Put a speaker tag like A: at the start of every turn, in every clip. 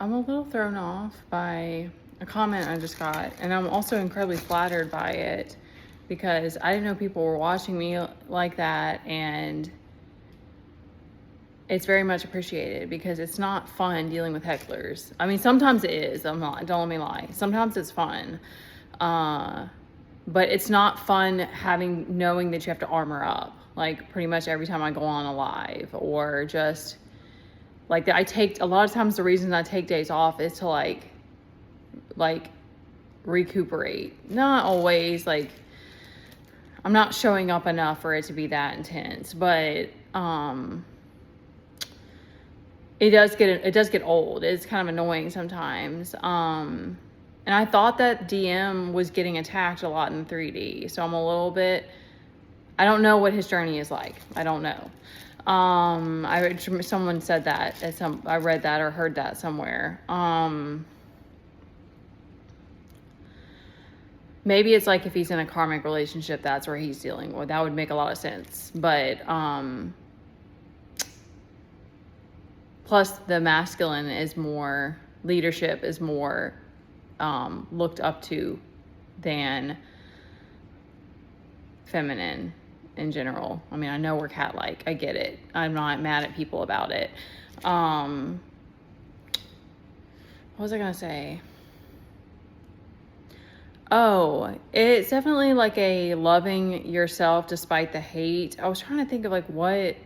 A: I'm a little thrown off by a comment I just got, and I'm also incredibly flattered by it because I didn't know people were watching me like that, and it's very much appreciated because it's not fun dealing with hecklers. I mean, sometimes it is. Don't let me lie. Sometimes it's fun. But it's not fun knowing that you have to armor up, like pretty much every time I go on a live, or just like I take, a lot of times the reason I take days off is to like recuperate. Not always, like I'm not showing up enough for it to be that intense, but it does get old. It's kind of annoying sometimes. And I thought that DM was getting attacked a lot in 3D. So I'm a little bit, I don't know what his journey is like. I don't know. Someone said that I read that or heard that somewhere. Maybe it's like if he's in a karmic relationship, that's where he's dealing with. That would make a lot of sense. But, plus the masculine is more, leadership is more looked up to than feminine in general. I mean, I know we're cat-like. I get it. I'm not mad at people about it. What was I gonna say? Oh, it's definitely like a loving yourself despite the hate. I was trying to think of like what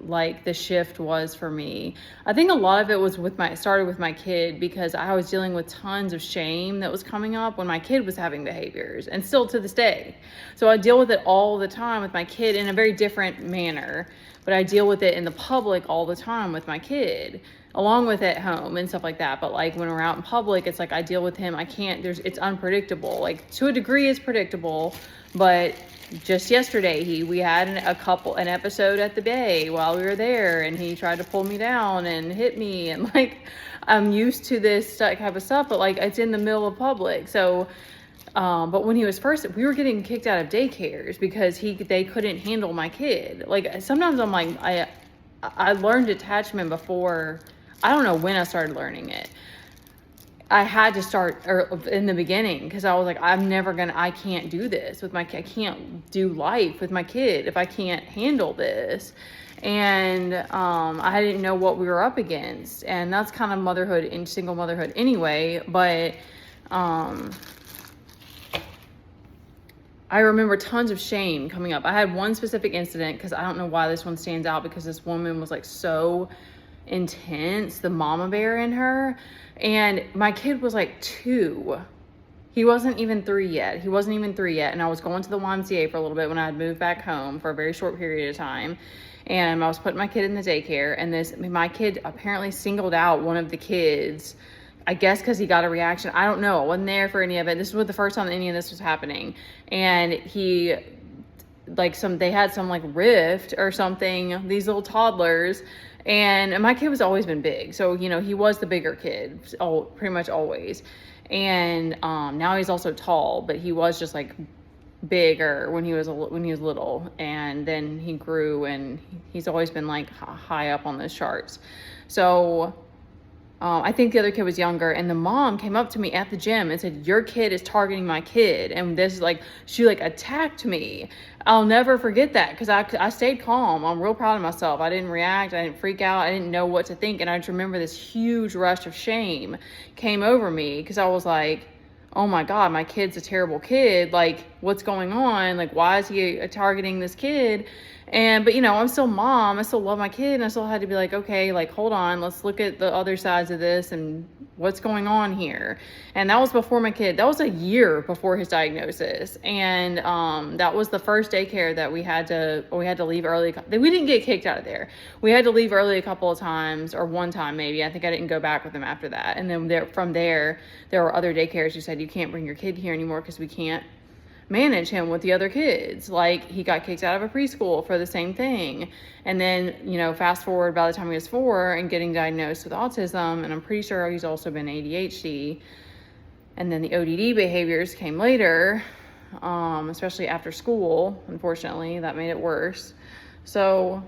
A: like the shift was for me. I think a lot of it was started with my kid, because I was dealing with tons of shame that was coming up when my kid was having behaviors, and still to this day. So I deal with it all the time with my kid in a very different manner, but I deal with it in the public all the time with my kid, along with at home and stuff like that. But like when we're out in public, it's like I deal with him. It's unpredictable. Like to a degree it's predictable, but just yesterday we had an episode at the bay while we were there, and he tried to pull me down and hit me, and like I'm used to this type of stuff, but like it's in the middle of public. So but when he was first, we were getting kicked out of daycares because they couldn't handle my kid. Like sometimes I'm like, I learned attachment before. I don't know when I started learning it. I had to start in the beginning, because I was like, I can't do this with I can't do life with my kid if I can't handle this. And I didn't know what we were up against. And that's kind of motherhood and single motherhood anyway. But I remember tons of shame coming up. I had one specific incident, because I don't know why this one stands out, because this woman was like so intense, the mama bear in her. And my kid was like 2. He wasn't even 3 yet. And I was going to the YMCA for a little bit when I had moved back home for a very short period of time. And I was putting my kid in the daycare, and my kid apparently singled out one of the kids, I guess because he got a reaction. I don't know. I wasn't there for any of it. This was the first time any of this was happening. And they had some like rift or something, these little toddlers. And my kid was always been big. So, he was the bigger kid, pretty much always. And now he's also tall, but he was just like bigger when he was little. And then he grew, and he's always been like high up on those charts. So I think the other kid was younger, and the mom came up to me at the gym and said, "Your kid is targeting my kid." And this is like, she like attacked me. I'll never forget that, because I stayed calm. I'm real proud of myself. I didn't react. I didn't freak out. I didn't know what to think. And I just remember this huge rush of shame came over me, because I was like, oh my God, my kid's a terrible kid. Like, what's going on? Like, why is he targeting this kid? But I'm still mom. I still love my kid. And I still had to be like, okay, like, hold on. Let's look at the other sides of this and what's going on here. And that was before my kid. That was a year before his diagnosis. And that was the first daycare that we had to leave early. We didn't get kicked out of there. We had to leave early a couple of times, or one time maybe. I think I didn't go back with him after that. And then from there were other daycares who said, you can't bring your kid here anymore because we can't manage him with the other kids. Like, he got kicked out of a preschool for the same thing. And then, fast forward by the time he was 4 and getting diagnosed with autism, and I'm pretty sure he's also been ADHD. And then the ODD behaviors came later, especially after school. Unfortunately, that made it worse. So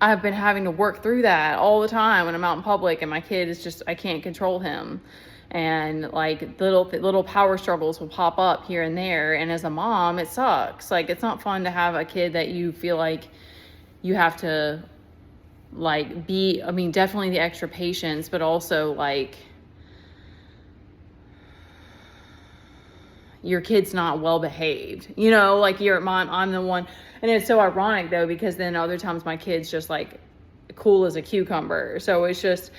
A: I've been having to work through that all the time when I'm out in public, and my kid is just, I can't control him. And like little power struggles will pop up here and there. And as a mom, it sucks. Like, it's not fun to have a kid that you feel like you have to like be, I mean, definitely the extra patience, but also like your kid's not well behaved, you know, like you're mom, I'm the one. And it's so ironic though, because then other times my kid's just like cool as a cucumber. So it's just,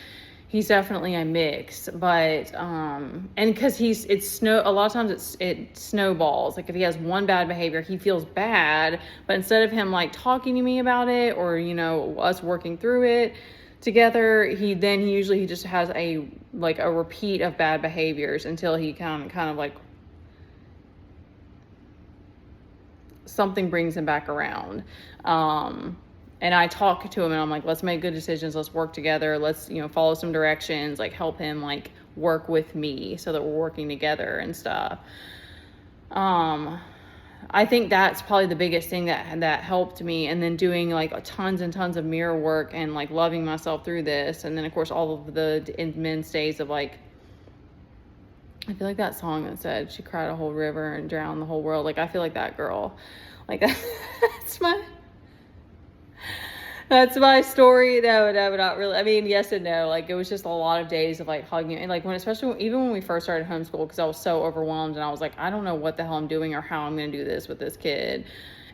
A: he's definitely a mix. But and because a lot of times it snowballs. Like if he has one bad behavior, he feels bad, but instead of him like talking to me about it, or you know, us working through it together, he usually just has a repeat of bad behaviors until he kind of like something brings him back around. And I talk to him and I'm like, let's make good decisions. Let's work together. Let's, you know, follow some directions, like help him like work with me so that we're working together and stuff. I think that's probably the biggest thing that helped me. And then doing like tons and tons of mirror work and like loving myself through this. And then of course, all of the immense days of like, I feel like that song that said she cried a whole river and drowned the whole world. Like, I feel like that girl. Like, that's my story. No, not really. I mean, yes and no. Like, it was just a lot of days of like hugging, and like even when we first started homeschool, because I was so overwhelmed and I was like, I don't know what the hell I'm doing or how I'm going to do this with this kid.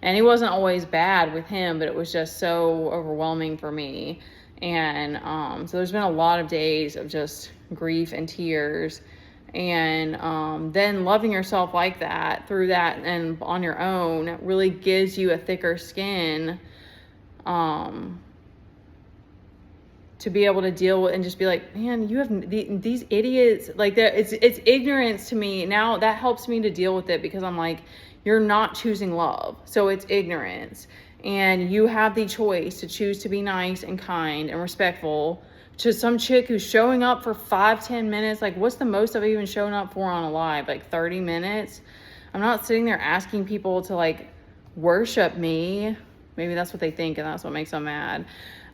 A: And he wasn't always bad with him, but it was just so overwhelming for me. And so there's been a lot of days of just grief and tears. And then loving yourself like that through that and on your own really gives you a thicker skin to be able to deal with and just be like, man, you have these idiots. Like, it's ignorance to me now. That helps me to deal with it, because I'm like, you're not choosing love, so it's ignorance, and you have the choice to choose to be nice and kind and respectful to some chick who's showing up for 5-10 minutes. Like, what's the most I've even shown up for on a live? Like 30 minutes. I'm not sitting there asking people to like worship me. Maybe that's what they think, and that's what makes them mad.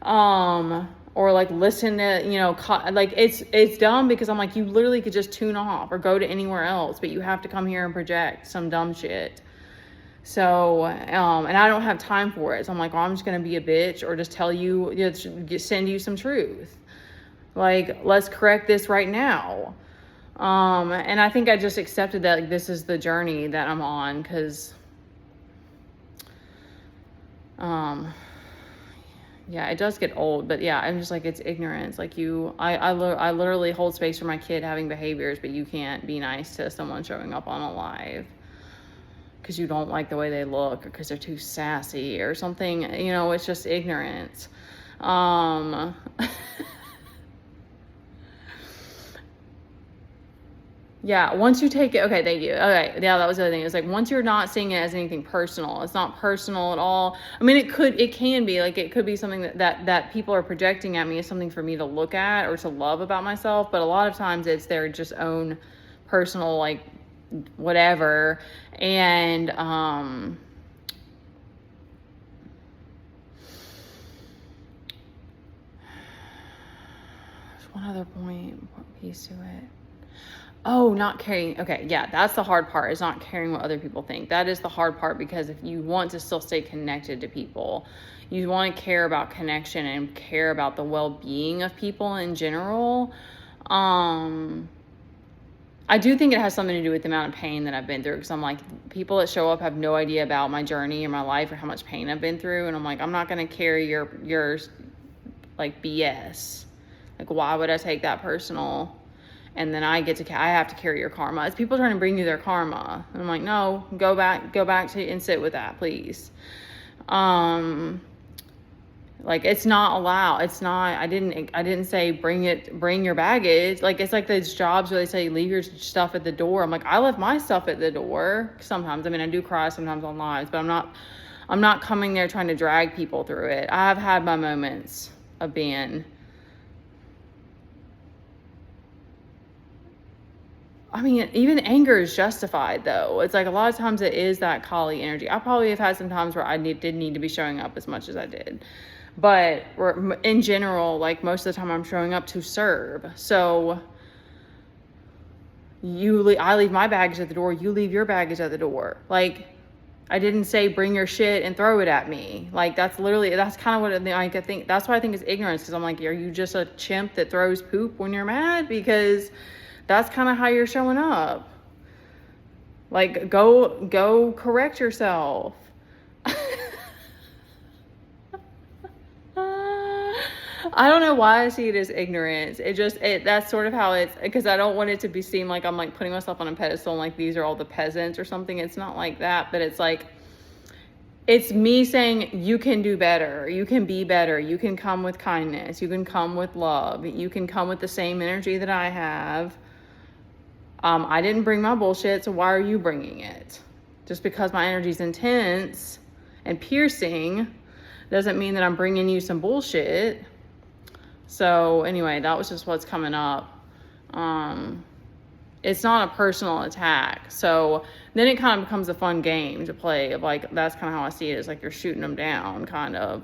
A: Or like listen to, you know, like it's dumb, because I'm like, you literally could just tune off or go to anywhere else, but you have to come here and project some dumb shit. So, and I don't have time for it. So I'm like, well, I'm just going to be a bitch or just tell you, send you some truth. Like, let's correct this right now. And I think I just accepted that, like, this is the journey that I'm on, because, yeah, it does get old, but yeah, I'm just like, it's ignorance. Like I literally hold space for my kid having behaviors, but you can't be nice to someone showing up on a live because you don't like the way they look, or because they're too sassy or something. You know, it's just ignorance. Yeah, once you take it, okay, thank you. Okay, yeah, that was the other thing. It's like, once you're not seeing it as anything personal, it's not personal at all. I mean, it can be, like, it could be something that people are projecting at me as something for me to look at or to love about myself, but a lot of times it's their just own personal, like, whatever. And, there's one other piece to it. Oh, not caring. Okay, yeah, that's the hard part, is not caring what other people think. That is the hard part, because if you want to still stay connected to people, you want to care about connection and care about the well-being of people in general. I do think it has something to do with the amount of pain that I've been through, because I'm like, people that show up have no idea about my journey or my life or how much pain I've been through, and I'm like, I'm not going to carry your like BS. Like, why would I take that personal? And then I have to carry your karma. It's people trying to bring you their karma. And I'm like, no, go back to and sit with that, please. Like, it's not allowed. It's not, I didn't say bring your baggage. Like, it's like those jobs where they say leave your stuff at the door. I'm like, I left my stuff at the door sometimes. I mean, I do cry sometimes on lives, but I'm not coming there trying to drag people through it. I have had my moments of being, I mean, even anger is justified, though. It's like, a lot of times it is that Kali energy. I probably have had some times where I did need to be showing up as much as I did. But in general, like most of the time I'm showing up to serve. So I leave my baggage at the door, you leave your baggage at the door. Like, I didn't say bring your shit and throw it at me. Like, that's kind of what I think. That's why I think it's ignorance, because I'm like, are you just a chimp that throws poop when you're mad? Because that's kind of how you're showing up. Like, go correct yourself. I don't know why I see it as ignorance. That's sort of how it's, because I don't want it to be seen like I'm like putting myself on a pedestal and like these are all the peasants or something. It's not like that, but it's like, it's me saying you can do better. You can be better. You can come with kindness. You can come with love. You can come with the same energy that I have. I didn't bring my bullshit, so why are you bringing it? Just because my energy is intense and piercing doesn't mean that I'm bringing you some bullshit. So anyway, that was just what's coming up. It's not a personal attack. So then it kind of becomes a fun game to play. Of like, that's kind of how I see it. It's like you're shooting them down, kind of.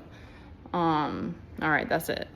A: All right, that's it.